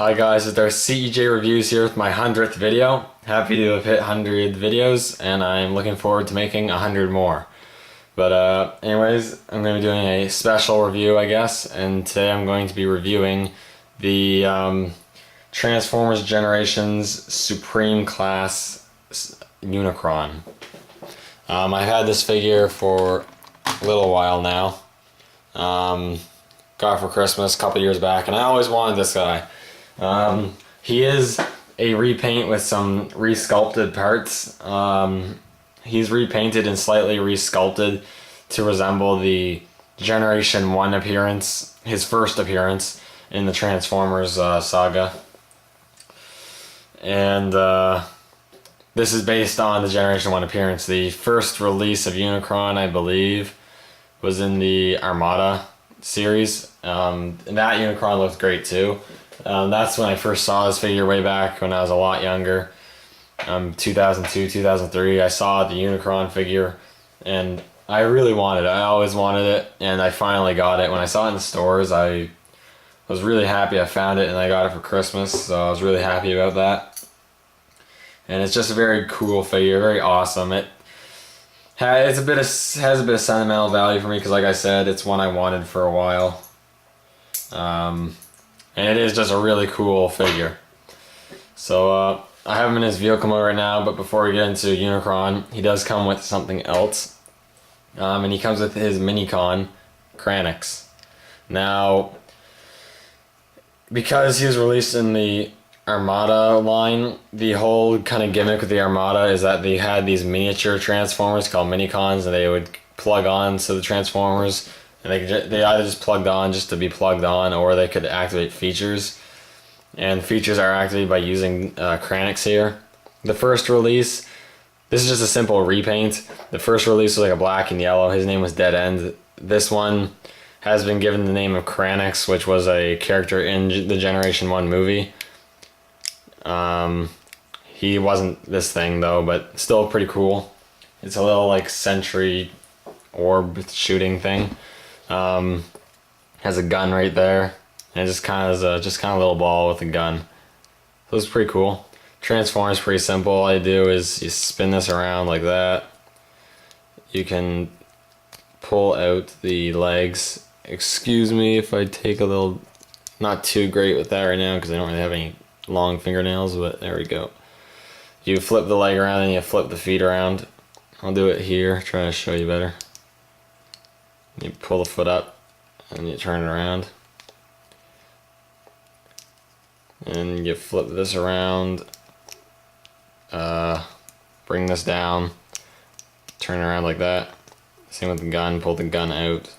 Hi guys, it's our CEJ reviews here with my 100th video. Happy to have hit 100 videos and I'm looking forward to making 100 more. But anyways, I'm going to be doing a special review, I guess, and today I'm going to be reviewing the Transformers Generations Supreme Class Unicron. I've had this figure for a little while now. Got it for Christmas a couple years back and I always wanted this guy. He is a repaint with some resculpted parts. He's repainted and slightly resculpted to resemble the Generation 1 appearance, his first appearance in the Transformers saga. And this is based on the Generation 1 appearance. The first release of Unicron, I believe, was in the Armada series. And that Unicron looked great too. That's when I first saw this figure way back when I was a lot younger. 2002, 2003, I saw the Unicron figure and I really wanted it. I always wanted it and I finally got it. When I saw it in the stores, I was really happy I found it and I got it for Christmas, so I was really happy about that. And it's just a very cool figure, very awesome. It has a bit of sentimental value for me because, like I said, it's one I wanted for a while. And it is just a really cool figure. So I have him in his vehicle mode right now, but before we get into Unicron, he does come with something else. And he comes with his Minicon, Kranix. Now, because he was released in the Armada line, the whole kind of gimmick with the Armada is that they had these miniature Transformers called Minicons, and they would plug on to the Transformers. And they either just plugged on just to be plugged on, or they could activate features. And features are activated by using Kranix here. The first release, this is just a simple repaint. The first release was like a black and yellow. His name was Dead End. This one has been given the name of Kranix, which was a character in the Generation 1 movie. He wasn't this thing though, but still pretty cool. It's a little like sentry orb shooting thing. Has a gun right there, and it just kind of is a little ball with a gun. So it's pretty cool. Transform is pretty simple. All you do is you spin this around like that. You can pull out the legs. Excuse me if I take a little, not too great with that right now because I don't really have any long fingernails, but there we go. You flip the leg around and you flip the feet around. I'll do it here, try to show you better. You pull the foot up and you turn it around. And you flip this around. Bring this down. Turn it around like that. Same with the gun, pull the gun out.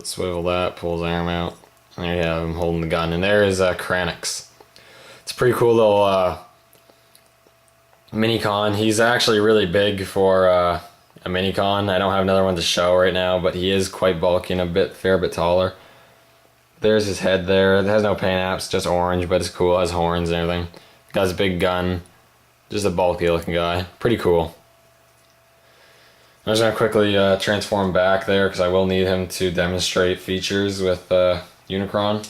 Swivel that, pull his arm out. And there you have him holding the gun. And there is Kranix. It's a pretty cool little Minicon. He's actually really big for a Minicon. I don't have another one to show right now, but he is quite bulky and fair bit taller. There's his head there. It has no paint apps, just orange, but it's cool. It has horns and everything. Got his big gun. Just a bulky looking guy. Pretty cool. I'm just gonna quickly transform back there because I will need him to demonstrate features with Unicron.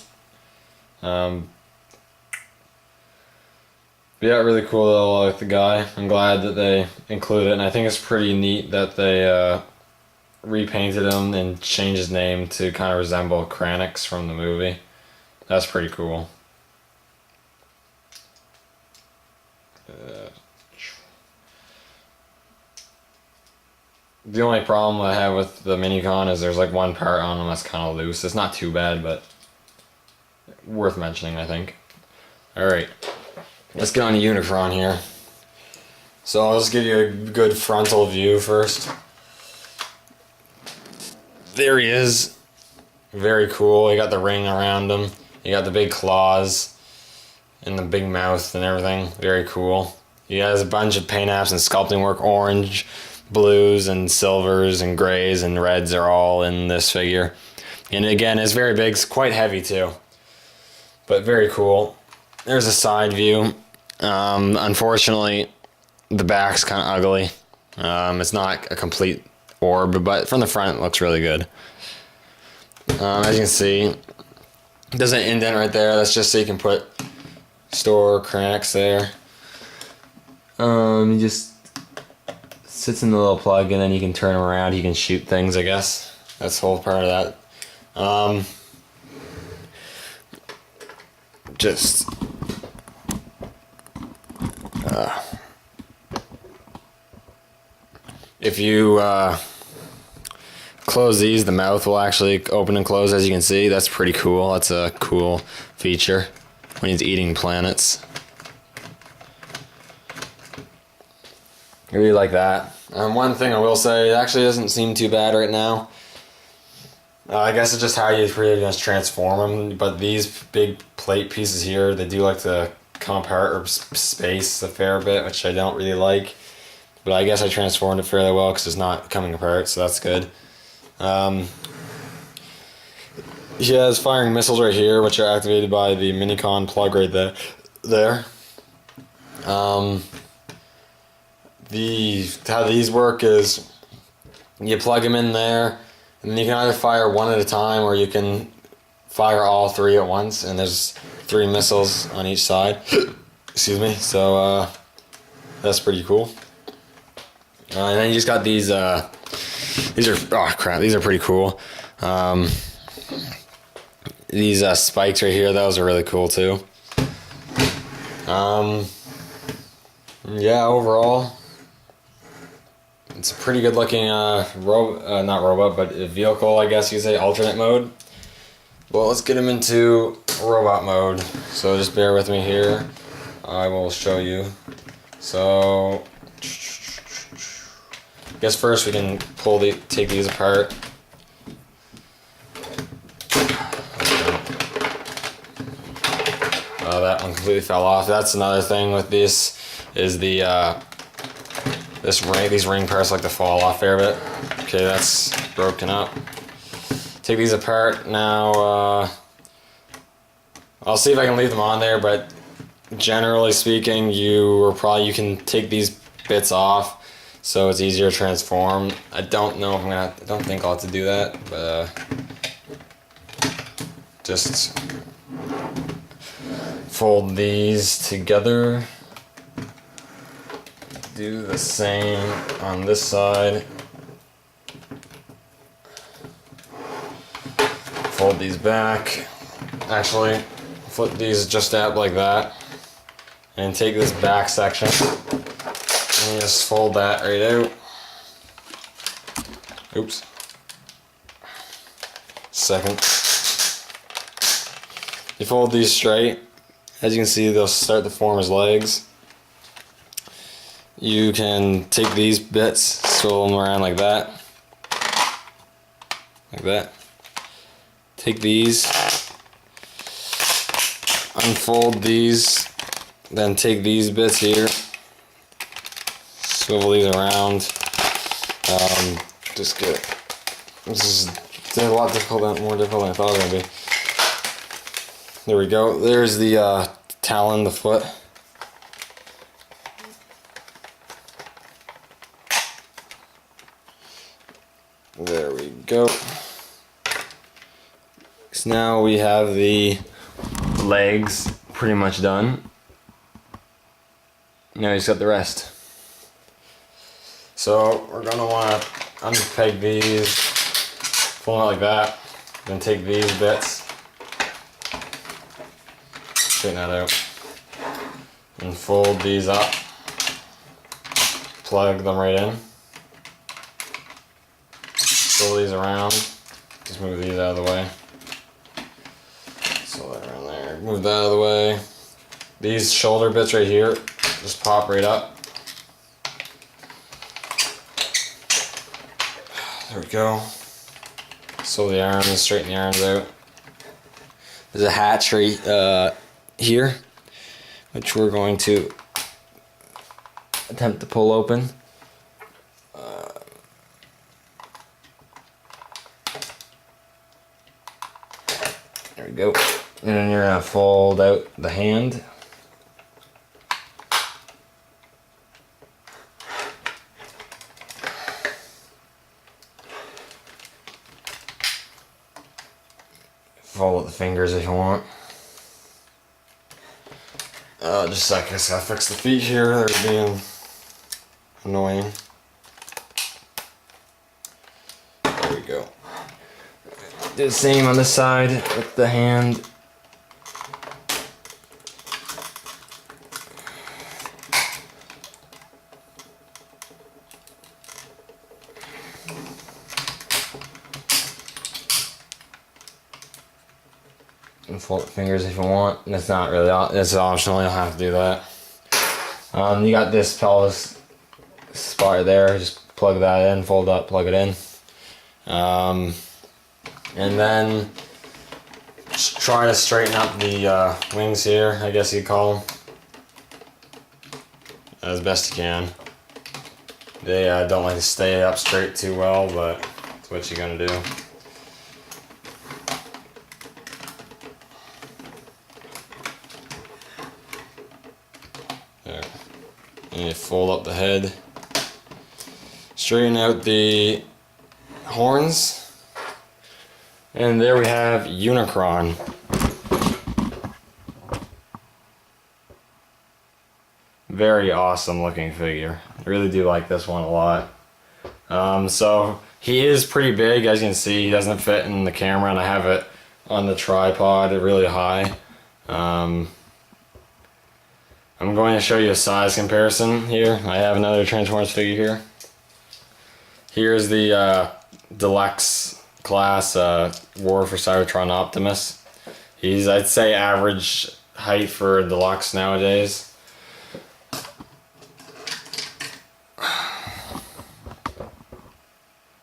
Yeah, really cool little the guy. I'm glad that they included it, and I think it's pretty neat that they repainted him and changed his name to kind of resemble Kranix from the movie. That's pretty cool. The only problem I have with the Minicon is there's like one part on him that's kind of loose. It's not too bad, but worth mentioning, I think. Alright. Let's get on to Unicron here. So I'll just give you a good frontal view first. There he is. Very cool. You got the ring around him. You got the big claws and the big mouth and everything. Very cool. He has a bunch of paint apps and sculpting work. Orange, blues, and silvers, and grays, and reds are all in this figure. And again, it's very big. It's quite heavy too. But very cool. There's a side view. Unfortunately, the back's kind of ugly. It's not a complete orb, but from the front it looks really good. As you can see, There's an indent right there. That's just so you can store Kranix there. You just sits in the little plug, and then you can turn them around. You can shoot things, I guess. That's the whole part of that. Just if you close these, the mouth will actually open and close, as you can see. That's pretty cool. That's a cool feature when he's eating planets. I really like that. One thing I will say, it actually doesn't seem too bad right now. I guess it's just how you pretty much transform them, but these big plate pieces here, they do like to come apart or space a fair bit, which I don't really like. But I guess I transformed it fairly well because it's not coming apart, so that's good. He has firing missiles right here, which are activated by the Minicon plug right there. How these work is you plug them in there, and then you can either fire one at a time or you can fire all three at once, and there's 3 missiles on each side. Excuse me. So that's pretty cool. And then you just got these are, oh crap, these are pretty cool. These spikes right here, those are really cool too. Yeah, overall, it's a pretty good looking not robot, but a vehicle, I guess you say, alternate mode. Well, let's get him into robot mode. So just bear with me here. I will show you. So I guess first we can take these apart. That one completely fell off. That's another thing with this is the these ring parts like to fall off a fair bit. Okay, that's broken up. Take these apart now. I'll see if I can leave them on there, but generally speaking, you can take these bits off, so it's easier to transform. I don't know if I don't think I'll have to do that, but just fold these together. Do the same on this side. Fold these back. Actually, flip these just out like that. And take this back section and just fold that right out. Oops. Second. You fold these straight. As you can see, they'll start to form as legs. You can take these bits, swivel them around like that. Like that. Take these, unfold these, then take these bits here, swivel these around. Just get it. This is a lot more difficult than I thought it was going to be. There we go. There's the talon, the foot. There we go. So now we have the legs pretty much done. Now you just got the rest. So we're gonna want to unpeg these, fold it like that, then take these bits, straighten that out, and fold these up, plug them right in, pull these around, just move these out of the way. So that around there, move that out of the way. These shoulder bits right here just pop right up. There we go. So the arms, straighten the arms out. There's a hatch right here, which we're going to attempt to pull open. There we go. And then you're going to fold out the hand. fold up the fingers if you want. Just a sec, I just gotta fix the feet here, they're being annoying. There we go. Do the same on this side with the hand. And fold the fingers if you want. And it's not really, it's optional, you don't have to do that. You got this pelvis spot there, just plug that in, fold up, plug it in. And then just try to straighten up the wings here, I guess you'd call them, as best you can. They don't like to stay up straight too well, but it's what you're gonna do. There. And you fold up the head. Straighten out the horns. And there we have Unicron. Very awesome looking figure. I really do like this one a lot. So he is pretty big, as you can see. He doesn't fit in the camera, and I have it on the tripod really high. I'm going to show you a size comparison here. I have another Transformers figure here. Here's the deluxe class War for Cybertron Optimus. He's, I'd say, average height for deluxe nowadays.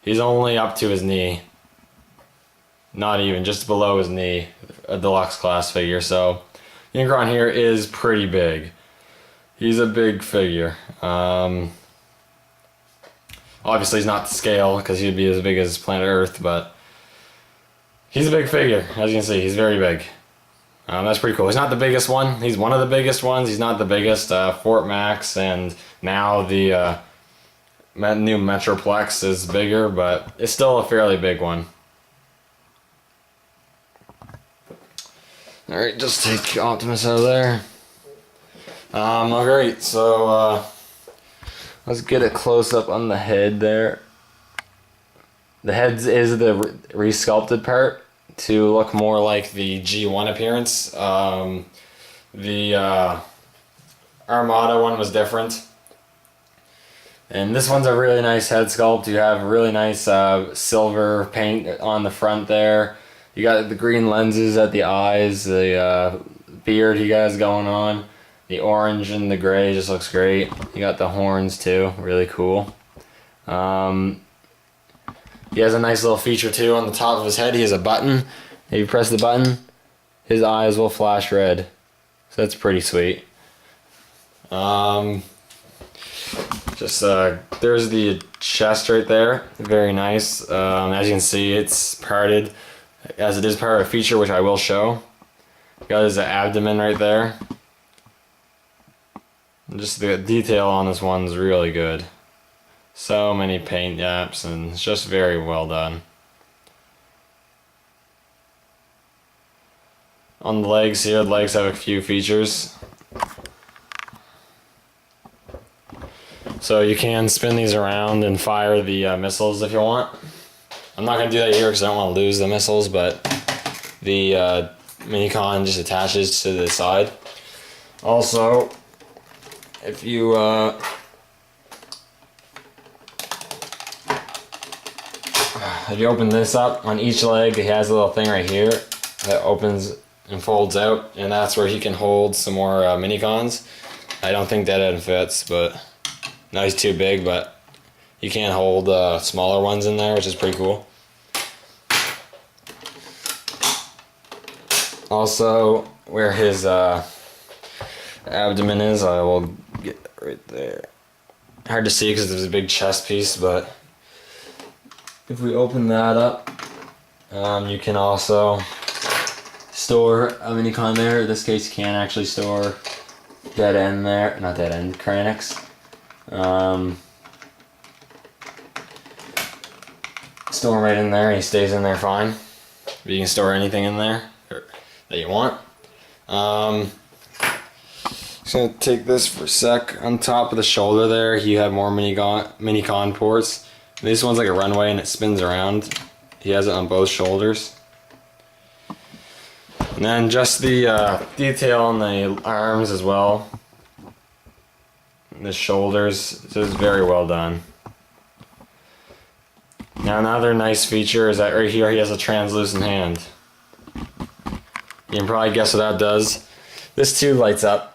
He's only up to his knee. Not even, just below his knee. A deluxe class figure, so Unicron here is pretty big. He's a big figure. Obviously he's not to scale because he'd be as big as planet Earth, but he's a big figure. As you can see, he's very big. That's pretty cool. He's not the biggest one. He's one of the biggest ones. He's not the biggest. Fort Max and now the new Metroplex is bigger, but it's still a fairly big one. Alright, just take Optimus out of there. Alright, so let's get a close up on the head there. The head is the re-sculpted part to look more like the G1 appearance. The Armada one was different. And this one's a really nice head sculpt. You have really nice silver paint on the front there. You got the green lenses at the eyes, the beard he got going on. The orange and the gray just looks great. You got the horns too, really cool. He has a nice little feature too on the top of his head. He has a button. If you press the button, his eyes will flash red. So that's pretty sweet. There's the chest right there. Very nice. As you can see, it's parted, as it is part of a feature, which I will show. Got his abdomen right there. Just the detail on this one's really good. So many paint gaps, and it's just very well done. On the legs here, the legs have a few features. So you can spin these around and fire the missiles if you want. I'm not going to do that here because I don't want to lose the missiles, but the Minicon just attaches to the side. Also, if you open this up, on each leg it has a little thing right here that opens and folds out, and that's where he can hold some more Minicons. I don't think that end fits, but no, he's too big, but you can hold smaller ones in there, which is pretty cool. Also, where his abdomen is, I will get right there. Hard to see because there's a big chest piece, but if we open that up, you can also store a Minicon there. In this case, you can actually store dead end there, not dead end, Kranix. Store him right in there, he stays in there fine. but you can store anything in there that you want. Just gonna take this for a sec. On top of the shoulder there, you have more mini con ports. This one's like a runway and it spins around. He has it on both shoulders. And then just the detail on the arms as well. And the shoulders, just very well done. Now another nice feature is that right here he has a translucent hand. You can probably guess what that does. This too lights up.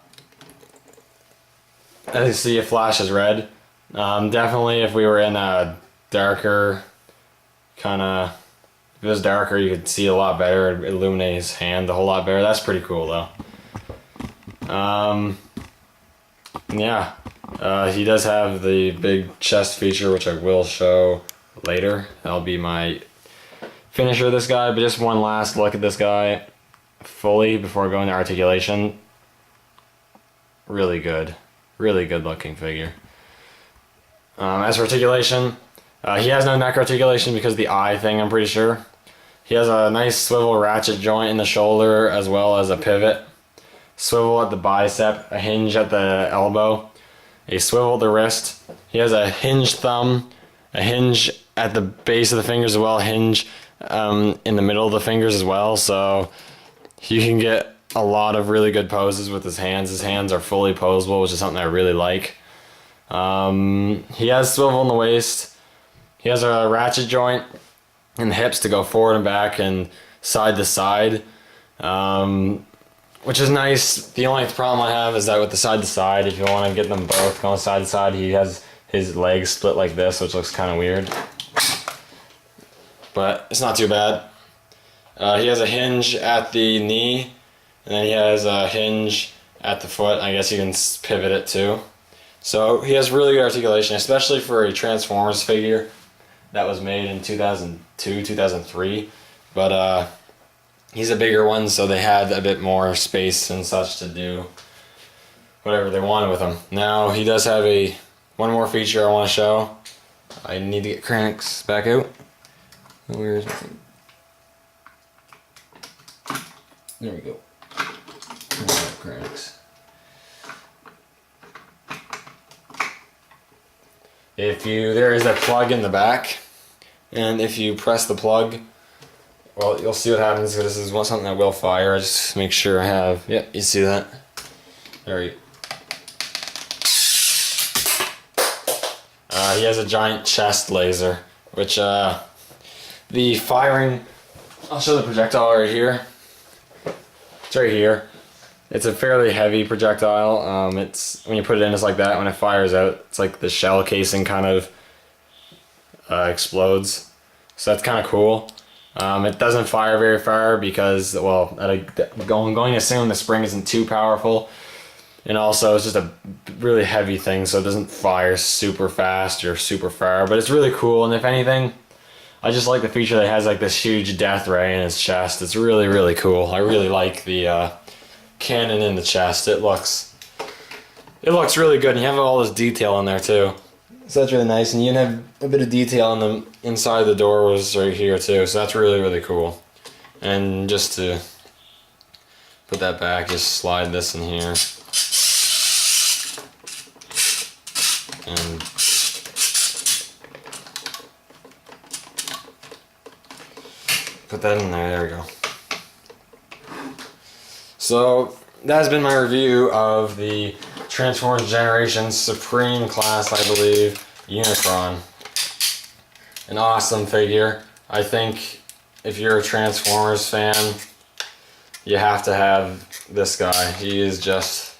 As you see, it flashes red. Definitely if we were in a darker kind of, if it was darker you could see a lot better. It'd illuminate his hand a whole lot better. That's pretty cool though. Yeah, he does have the big chest feature, which I will show later. That'll be my finisher of this guy, but just one last look at this guy fully before going to articulation. Really good looking figure. As for articulation, he has no neck articulation because of the eye thing, I'm pretty sure. He has a nice swivel ratchet joint in the shoulder as well as a pivot. Swivel at the bicep, a hinge at the elbow, a swivel at the wrist. He has a hinged thumb, a hinge at the base of the fingers as well, a hinge in the middle of the fingers as well, so you can get a lot of really good poses with his hands. His hands are fully posable, which is something I really like. He has swivel in the waist. He has a ratchet joint in the hips to go forward and back and side to side, which is nice. The only problem I have is that with the side to side, if you want to get them both going side to side, he has his legs split like this, which looks kind of weird. But it's not too bad. He has a hinge at the knee, and then he has a hinge at the foot. I guess you can pivot it too. So he has really good articulation, especially for a Transformers figure that was made in 2002, 2003. But he's a bigger one, so they had a bit more space and such to do whatever they wanted with him. Now he does have one more feature I want to show. I need to get Kranix back out. Where is it? There we go. Kranix. There is a plug in the back, and if you press the plug, well, you'll see what happens. This is something that will fire. I just make sure I have. Yep, you see that? There you go. He has a giant chest laser, which the firing. I'll show the projectile right here. It's right here. It's a fairly heavy projectile. It's when you put it in, it's like that. When it fires out, it's like the shell casing kind of explodes. So that's kind of cool. It doesn't fire very far because, well, I'm going to assume the spring isn't too powerful, and also it's just a really heavy thing, so it doesn't fire super fast or super far. But it's really cool, and if anything, I just like the feature that it has like this huge death ray in his chest. It's really cool. I really like the cannon in the chest. It looks really good, and you have all this detail in there too. So that's really nice, and you can have a bit of detail on the inside of the doors right here too. So that's really cool. And just to put that back, just slide this in here, and put that in there. There we go. So that has been my review of the Transformers Generations Supreme class, I believe, Unicron. An awesome figure. I think if you're a Transformers fan, you have to have this guy. He is just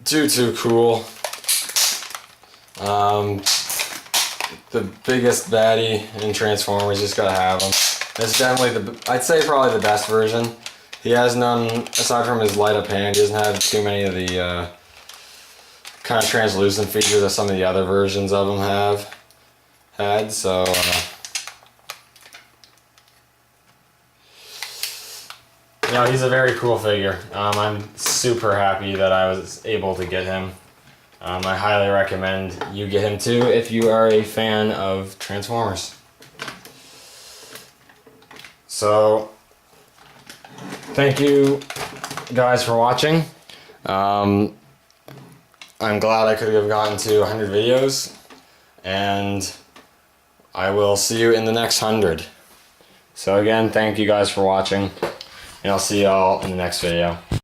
too cool. The biggest baddie in Transformers, just gotta have him. It's definitely I'd say probably the best version. He has none, aside from his light up hand, he doesn't have too many of the kind of translucent features that some of the other versions of him have had, so you know, he's a very cool figure. I'm super happy that I was able to get him. I highly recommend you get him too if you are a fan of Transformers. So, thank you guys for watching. I'm glad I could have gotten to 100 videos, and I will see you in the next 100. So again, thank you guys for watching, and I'll see y'all in the next video.